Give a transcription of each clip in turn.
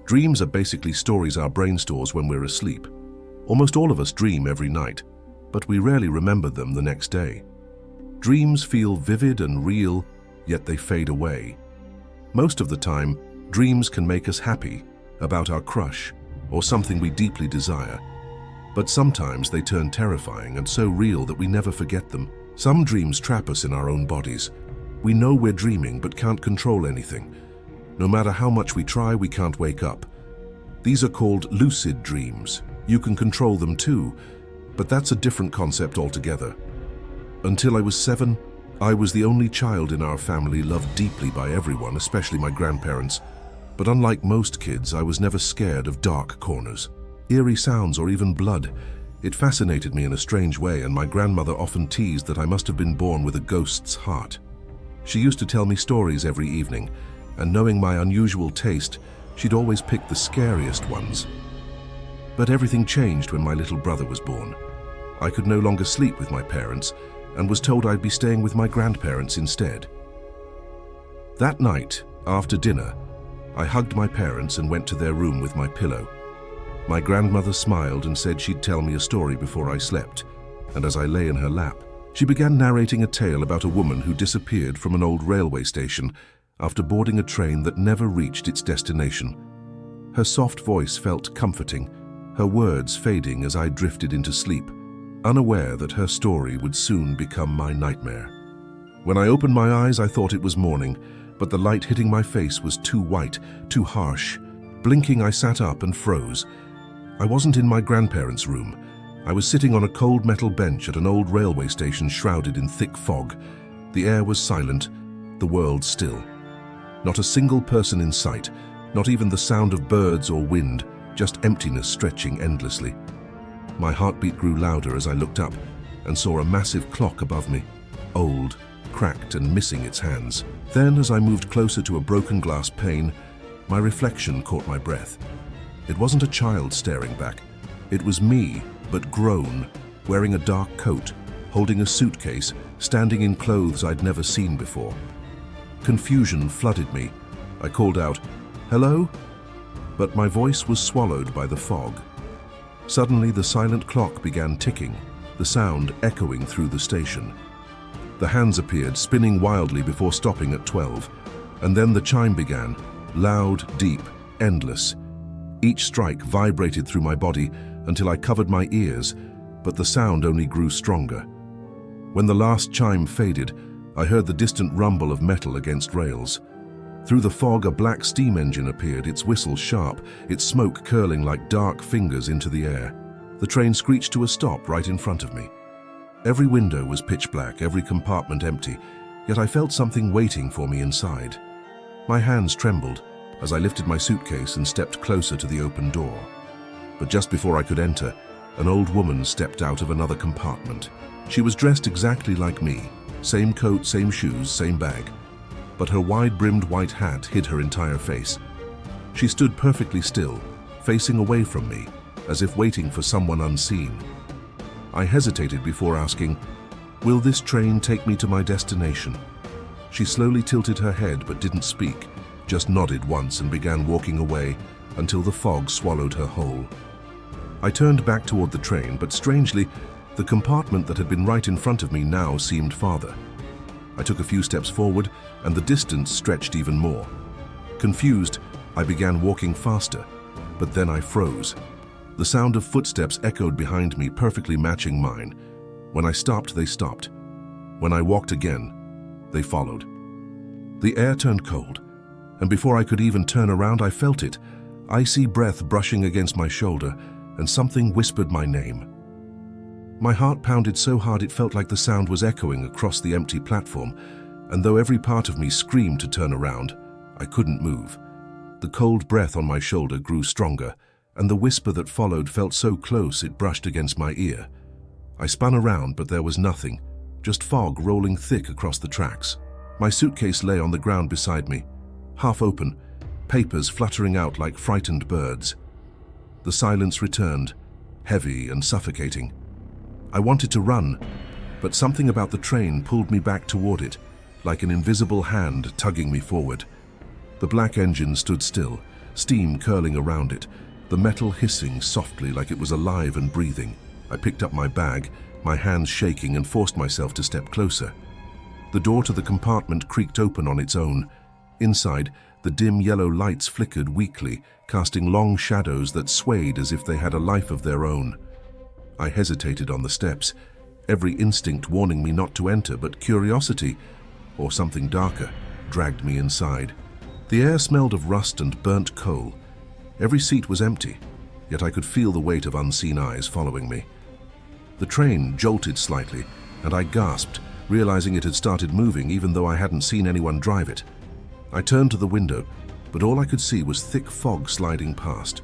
Dreams are basically stories our brain stores when we're asleep. Almost all of us dream every night, but we rarely remember them the next day. Dreams feel vivid and real, yet they fade away. Most of the time, dreams can make us happy about our crush or something we deeply desire. But sometimes they turn terrifying and so real that we never forget them. Some dreams trap us in our own bodies. We know we're dreaming but can't control anything. No matter how much we try, we can't wake up. These are called lucid dreams. You can control them too, but that's a different concept altogether. Until I was 7, I was the only child in our family loved deeply by everyone, especially my grandparents. But unlike most kids, I was never scared of dark corners, eerie sounds, or even blood. It fascinated me in a strange way, and my grandmother often teased that I must have been born with a ghost's heart. She used to tell me stories every evening, and knowing my unusual taste, she'd always pick the scariest ones. But everything changed when my little brother was born. I could no longer sleep with my parents, and was told I'd be staying with my grandparents instead. That night, after dinner, I hugged my parents and went to their room with my pillow. My grandmother smiled and said she'd tell me a story before I slept, and as I lay in her lap, she began narrating a tale about a woman who disappeared from an old railway station after boarding a train that never reached its destination. Her soft voice felt comforting, her words fading as I drifted into sleep, unaware that her story would soon become my nightmare. When I opened my eyes, I thought it was morning, but the light hitting my face was too white, too harsh. Blinking, I sat up and froze. I wasn't in my grandparents' room. I was sitting on a cold metal bench at an old railway station shrouded in thick fog. The air was silent, the world still. Not a single person in sight, not even the sound of birds or wind, just emptiness stretching endlessly. My heartbeat grew louder as I looked up and saw a massive clock above me, old, cracked and missing its hands. Then, as I moved closer to a broken glass pane, my reflection caught my breath. It wasn't a child staring back. It was me, but grown, wearing a dark coat, holding a suitcase, standing in clothes I'd never seen before. Confusion flooded me. I called out, "Hello?" But my voice was swallowed by the fog. Suddenly, the silent clock began ticking, the sound echoing through the station. The hands appeared, spinning wildly before stopping at 12, and then the chime began, loud, deep, endless. Each strike vibrated through my body until I covered my ears, but the sound only grew stronger. When the last chime faded, I heard the distant rumble of metal against rails. Through the fog, a black steam engine appeared, its whistle sharp, its smoke curling like dark fingers into the air. The train screeched to a stop right in front of me. Every window was pitch black, every compartment empty, yet I felt something waiting for me inside. My hands trembled as I lifted my suitcase and stepped closer to the open door. But just before I could enter, an old woman stepped out of another compartment. She was dressed exactly like me, same coat, same shoes, same bag, but her wide-brimmed white hat hid her entire face. She stood perfectly still, facing away from me, as if waiting for someone unseen. I hesitated before asking, "Will this train take me to my destination?" She slowly tilted her head but didn't speak, just nodded once and began walking away until the fog swallowed her whole. I turned back toward the train, but strangely, the compartment that had been right in front of me now seemed farther. I took a few steps forward, and the distance stretched even more. Confused, I began walking faster, but then I froze. The sound of footsteps echoed behind me, perfectly matching mine. When I stopped, they stopped. When I walked again, they followed. The air turned cold, and before I could even turn around, I felt it, icy breath brushing against my shoulder, and something whispered my name. My heart pounded so hard it felt like the sound was echoing across the empty platform, and though every part of me screamed to turn around, I couldn't move. The cold breath on my shoulder grew stronger, and the whisper that followed felt so close it brushed against my ear. I spun around, but there was nothing, just fog rolling thick across the tracks. My suitcase lay on the ground beside me, half open, papers fluttering out like frightened birds. The silence returned, heavy and suffocating. I wanted to run, but something about the train pulled me back toward it, like an invisible hand tugging me forward. The black engine stood still, steam curling around it, the metal hissing softly like it was alive and breathing. I picked up my bag, my hands shaking, and forced myself to step closer. The door to the compartment creaked open on its own. Inside, the dim yellow lights flickered weakly, casting long shadows that swayed as if they had a life of their own. I hesitated on the steps, every instinct warning me not to enter, but curiosity, or something darker, dragged me inside. The air smelled of rust and burnt coal. Every seat was empty, yet I could feel the weight of unseen eyes following me. The train jolted slightly, and I gasped, realizing it had started moving even though I hadn't seen anyone drive it. I turned to the window, but all I could see was thick fog sliding past.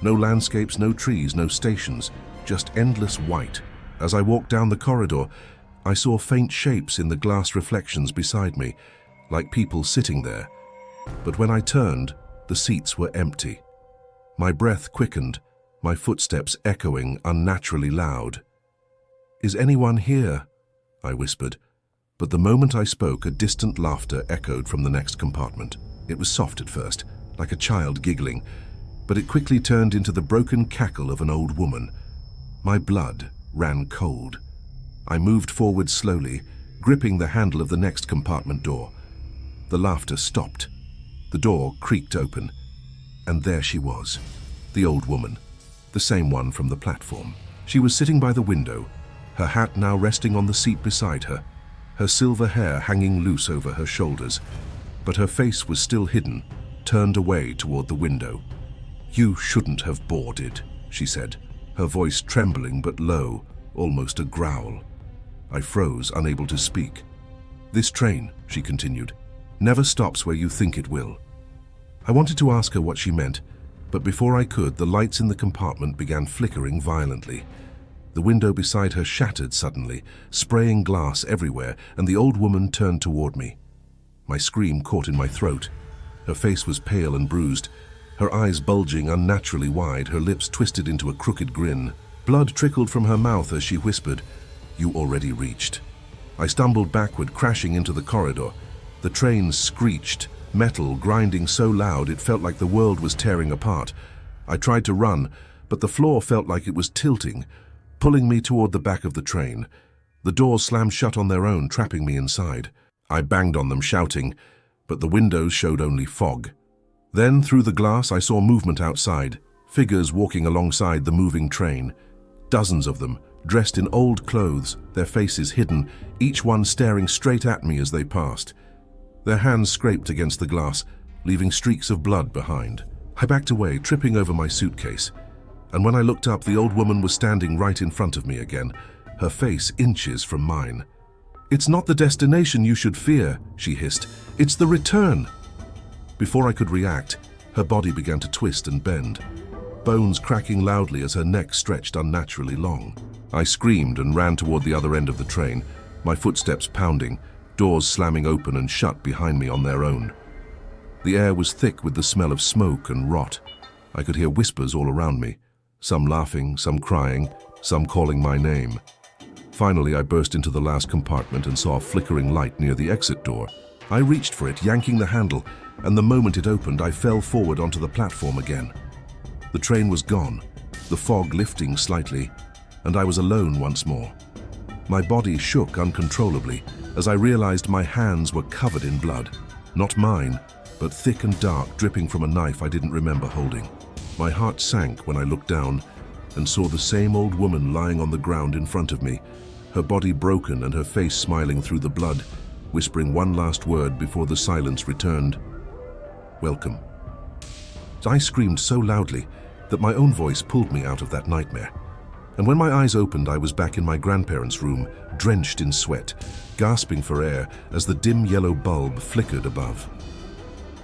No landscapes, no trees, no stations, just endless white. As I walked down the corridor, I saw faint shapes in the glass reflections beside me, like people sitting there. But when I turned, the seats were empty. My breath quickened, my footsteps echoing unnaturally loud. "Is anyone here?" I whispered. But the moment I spoke, a distant laughter echoed from the next compartment. It was soft at first, like a child giggling, but it quickly turned into the broken cackle of an old woman. My blood ran cold. I moved forward slowly, gripping the handle of the next compartment door. The laughter stopped. The door creaked open, and there she was, the old woman, the same one from the platform. She was sitting by the window, her hat now resting on the seat beside her, her silver hair hanging loose over her shoulders, but her face was still hidden, turned away toward the window. "You shouldn't have boarded," she said, her voice trembling but low, almost a growl. I froze, unable to speak. "This train," she continued, "never stops where you think it will." I wanted to ask her what she meant, but before I could, the lights in the compartment began flickering violently. The window beside her shattered suddenly, spraying glass everywhere, and the old woman turned toward me. My scream caught in my throat. Her face was pale and bruised, her eyes bulging unnaturally wide, her lips twisted into a crooked grin. Blood trickled from her mouth as she whispered, "You already reached." I stumbled backward, crashing into the corridor. The train screeched, metal grinding so loud it felt like the world was tearing apart. I tried to run, but the floor felt like it was tilting, pulling me toward the back of the train. The doors slammed shut on their own, trapping me inside. I banged on them, shouting, but the windows showed only fog. Then, through the glass, I saw movement outside, figures walking alongside the moving train. Dozens of them, dressed in old clothes, their faces hidden, each one staring straight at me as they passed. Their hands scraped against the glass, leaving streaks of blood behind. I backed away, tripping over my suitcase. And when I looked up, the old woman was standing right in front of me again, her face inches from mine. "It's not the destination you should fear," she hissed. "It's the return." Before I could react, her body began to twist and bend, bones cracking loudly as her neck stretched unnaturally long. I screamed and ran toward the other end of the train, my footsteps pounding, doors slamming open and shut behind me on their own. The air was thick with the smell of smoke and rot. I could hear whispers all around me, some laughing, some crying, some calling my name. Finally, I burst into the last compartment and saw a flickering light near the exit door. I reached for it, yanking the handle, and the moment it opened, I fell forward onto the platform again. The train was gone, the fog lifting slightly, and I was alone once more. My body shook uncontrollably as I realized my hands were covered in blood. Not mine, but thick and dark, dripping from a knife I didn't remember holding. My heart sank when I looked down and saw the same old woman lying on the ground in front of me, her body broken and her face smiling through the blood, whispering one last word before the silence returned. "Welcome." I screamed so loudly that my own voice pulled me out of that nightmare. And when my eyes opened, I was back in my grandparents' room, drenched in sweat, gasping for air as the dim yellow bulb flickered above.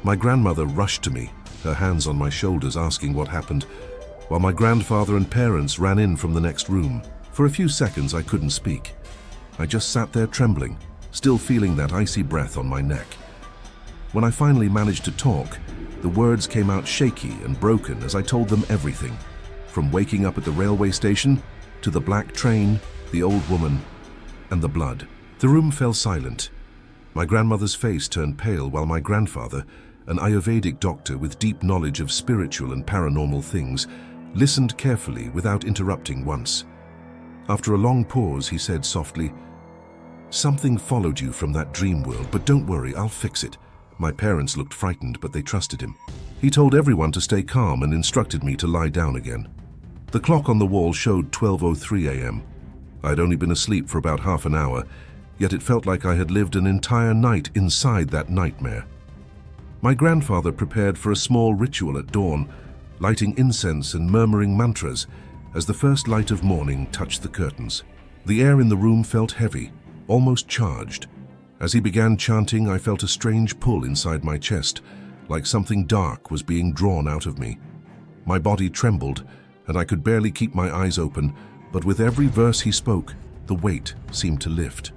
My grandmother rushed to me, her hands on my shoulders, asking what happened, while my grandfather and parents ran in from the next room. For a few seconds, I couldn't speak. I just sat there trembling, still feeling that icy breath on my neck. When I finally managed to talk, the words came out shaky and broken as I told them everything, from waking up at the railway station to the black train, the old woman, and the blood. The room fell silent. My grandmother's face turned pale while my grandfather, an Ayurvedic doctor with deep knowledge of spiritual and paranormal things, listened carefully without interrupting once. After a long pause, he said softly, "Something followed you from that dream world, but don't worry, I'll fix it." My parents looked frightened, but they trusted him. He told everyone to stay calm and instructed me to lie down again. The clock on the wall showed 12:03 a.m. I had only been asleep for about half an hour, yet it felt like I had lived an entire night inside that nightmare. My grandfather prepared for a small ritual at dawn, lighting incense and murmuring mantras as the first light of morning touched the curtains. The air in the room felt heavy, almost charged. As he began chanting, I felt a strange pull inside my chest, like something dark was being drawn out of me. My body trembled, and I could barely keep my eyes open, but with every verse he spoke, the weight seemed to lift.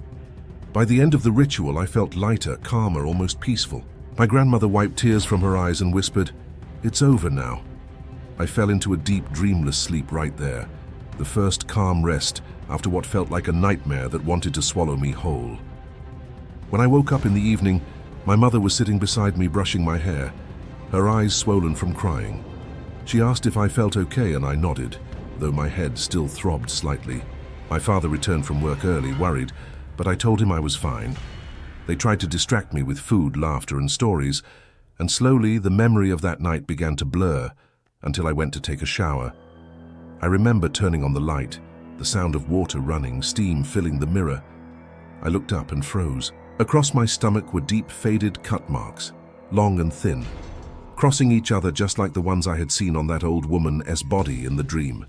By the end of the ritual, I felt lighter, calmer, almost peaceful. My grandmother wiped tears from her eyes and whispered, "It's over now." I fell into a deep, dreamless sleep right there, the first calm rest after what felt like a nightmare that wanted to swallow me whole. When I woke up in the evening, my mother was sitting beside me brushing my hair, her eyes swollen from crying. She asked if I felt okay, and I nodded, though my head still throbbed slightly. My father returned from work early, worried, but I told him I was fine. They tried to distract me with food, laughter, and stories, and slowly the memory of that night began to blur until I went to take a shower. I remember turning on the light, the sound of water running, steam filling the mirror. I looked up and froze. Across my stomach were deep, faded cut marks, long and thin, crossing each other just like the ones I had seen on that old woman's body in the dream.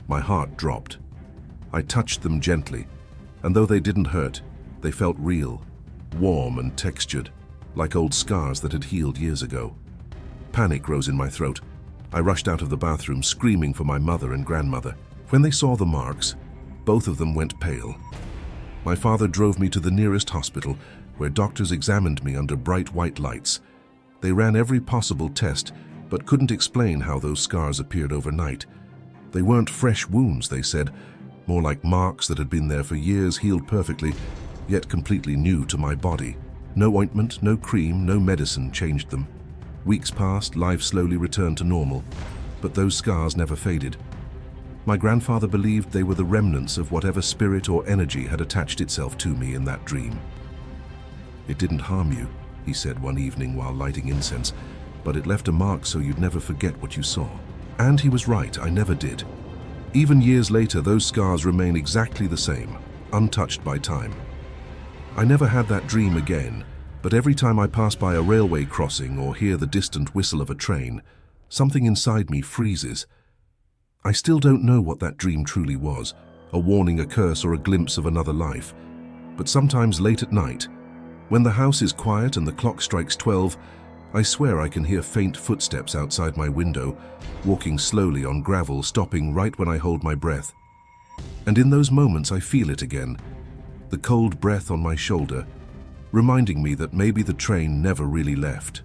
My heart dropped. I touched them gently, and though they didn't hurt, they felt real, warm and textured, like old scars that had healed years ago. Panic rose in my throat. I rushed out of the bathroom, screaming for my mother and grandmother. When they saw the marks, both of them went pale. My father drove me to the nearest hospital, where doctors examined me under bright white lights. They ran every possible test, but couldn't explain how those scars appeared overnight. They weren't fresh wounds, they said, more like marks that had been there for years, healed perfectly, yet completely new to my body. No ointment, no cream, no medicine changed them. Weeks passed, life slowly returned to normal, but those scars never faded. My grandfather believed they were the remnants of whatever spirit or energy had attached itself to me in that dream. "It didn't harm you," he said one evening while lighting incense, "but it left a mark so you'd never forget what you saw." And he was right, I never did. Even years later, those scars remain exactly the same, untouched by time. I never had that dream again, but every time I pass by a railway crossing or hear the distant whistle of a train, something inside me freezes. I still don't know what that dream truly was, a warning, a curse, or a glimpse of another life. But sometimes late at night, when the house is quiet and the clock strikes 12, I swear I can hear faint footsteps outside my window, walking slowly on gravel, stopping right when I hold my breath. And in those moments I feel it again, the cold breath on my shoulder, reminding me that maybe the train never really left.